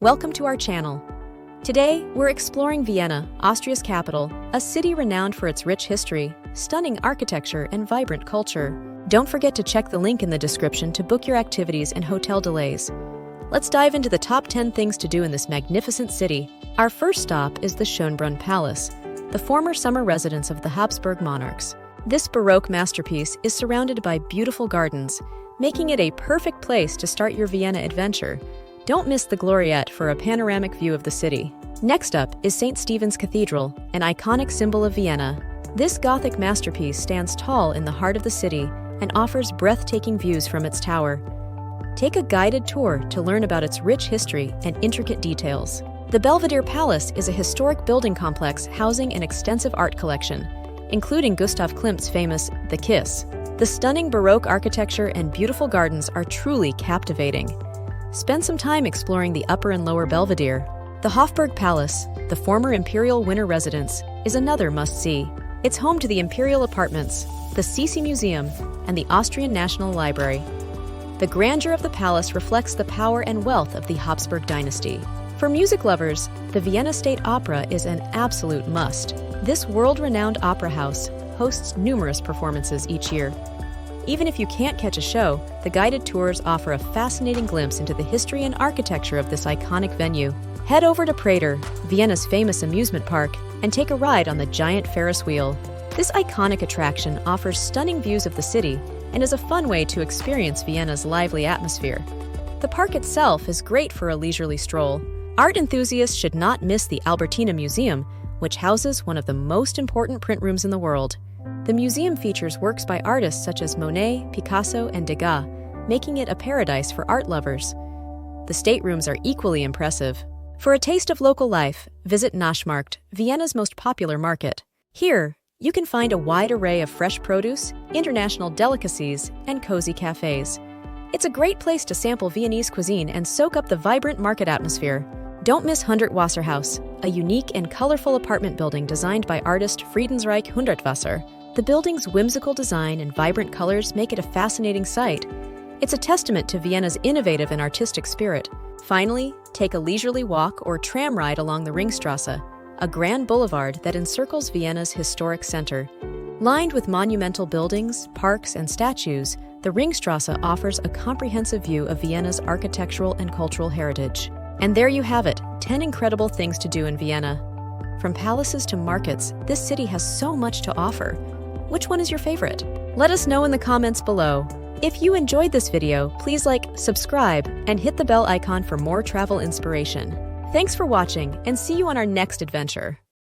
Welcome to our channel. Today, we're exploring Vienna, Austria's capital, a city renowned for its rich history, stunning architecture, and vibrant culture. Don't forget to check the link in the description to book your activities and hotel delays. Let's dive into the top 10 things to do in this magnificent city. Our first stop is the Schönbrunn Palace, the former summer residence of the Habsburg monarchs. This Baroque masterpiece is surrounded by beautiful gardens, making it a perfect place to start your Vienna adventure. Don't miss the Gloriette for a panoramic view of the city. Next up is St. Stevens Cathedral, an iconic symbol of Vienna. This Gothic masterpiece stands tall in the heart of the city and offers breathtaking views from its tower. Take a guided tour to learn about its rich history and intricate details. The Belvedere Palace is a historic building complex housing an extensive art collection, including Gustav Klimt's famous The Kiss. The stunning Baroque architecture and beautiful gardens are truly captivating. Spend some time exploring the Upper and Lower Belvedere. The Hofburg Palace, the former imperial winter residence, is another must-see. It's home to the Imperial Apartments, the Sisi Museum, and the Austrian National Library. The grandeur of the palace reflects the power and wealth of the Habsburg dynasty. For music lovers, the Vienna State Opera is an absolute must. This world-renowned opera house hosts numerous performances each year. Even if you can't catch a show, the guided tours offer a fascinating glimpse into the history and architecture of this iconic venue. Head over to Prater, Vienna's famous amusement park, and take a ride on the giant Ferris wheel. This iconic attraction offers stunning views of the city and is a fun way to experience Vienna's lively atmosphere. The park itself is great for a leisurely stroll. Art enthusiasts should not miss the Albertina Museum, which houses one of the most important print rooms in the world. The museum features works by artists such as Monet, Picasso, and Degas, making it a paradise for art lovers. The staterooms are equally impressive. For a taste of local life, visit Naschmarkt, Vienna's most popular market. Here, you can find a wide array of fresh produce, international delicacies, and cozy cafes. It's a great place to sample Viennese cuisine and soak up the vibrant market atmosphere. Don't miss Hundertwasserhaus, a unique and colorful apartment building designed by artist Friedensreich Hundertwasser. The building's whimsical design and vibrant colors make it a fascinating sight. It's a testament to Vienna's innovative and artistic spirit. Finally, take a leisurely walk or tram ride along the Ringstrasse, a grand boulevard that encircles Vienna's historic center. Lined with monumental buildings, parks, and statues, the Ringstrasse offers a comprehensive view of Vienna's architectural and cultural heritage. And there you have it, 10 incredible things to do in Vienna. From palaces to markets, this city has so much to offer. Which one is your favorite? Let us know in the comments below. If you enjoyed this video, please like, subscribe, and hit the bell icon for more travel inspiration. Thanks for watching, and see you on our next adventure.